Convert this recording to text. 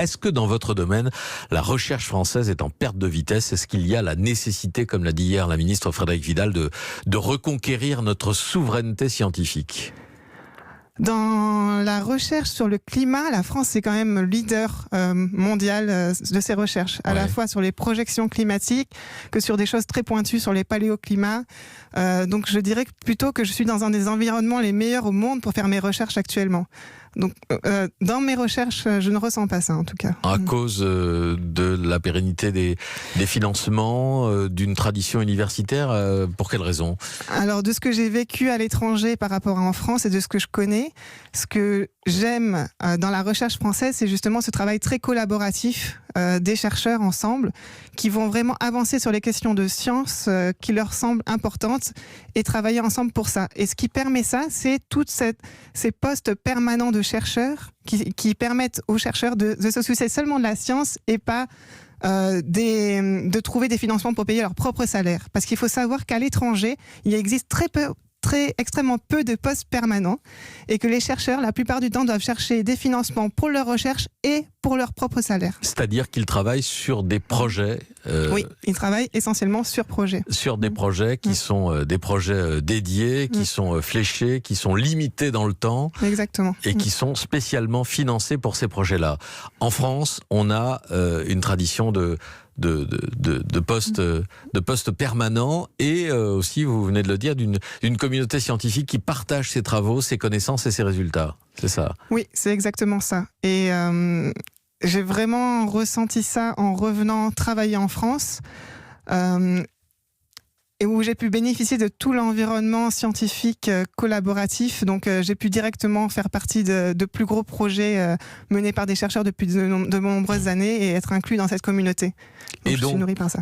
Est-ce que dans votre domaine, la recherche française est en perte de vitesse? Est-ce qu'il y a la nécessité, comme l'a dit hier la ministre Frédérique Vidal, de reconquérir notre souveraineté scientifique? Dans la recherche sur le climat, la France est quand même leader mondial de ces recherches, à la fois sur les projections climatiques que sur des choses très pointues sur les paléoclimats. Donc je dirais plutôt que je suis dans un des environnements les meilleurs au monde pour faire mes recherches actuellement. Donc, dans mes recherches, je ne ressens pas ça, en tout cas. À cause de la pérennité des financements, d'une tradition universitaire, pour quelle raison? Alors, de ce que j'ai vécu à l'étranger par rapport à en France et de ce que je connais, ce que j'aime dans la recherche française, c'est justement ce travail très collaboratif des chercheurs ensemble, qui vont vraiment avancer sur les questions de science qui leur semblent importantes et travailler ensemble pour ça. Et ce qui permet ça, c'est ces postes permanents de chercheurs qui permettent aux chercheurs de se soucier seulement de la science et pas de trouver des financements pour payer leur propre salaire. Parce qu'il faut savoir qu'à l'étranger, il existe extrêmement peu de postes permanents et que les chercheurs, la plupart du temps, doivent chercher des financements pour leur recherche et pour leur propre salaire. C'est-à-dire qu'ils travaillent sur des projets. Oui, ils travaillent essentiellement sur projet. Sur des projets qui sont des projets dédiés, qui sont fléchés, qui sont limités dans le temps. Exactement. Et qui sont spécialement financés pour ces projets-là. En France, on a une tradition de postes permanents et aussi, vous venez de le dire, d'une communauté scientifique qui partage ses travaux, ses connaissances et ses résultats. C'est ça? Oui, c'est exactement ça. Et j'ai vraiment ressenti ça en revenant travailler en France. Et où j'ai pu bénéficier de tout l'environnement scientifique collaboratif. Donc j'ai pu directement faire partie de plus gros projets menés par des chercheurs depuis de nombreuses années et être inclus dans cette communauté. Donc je suis nourrie par ça.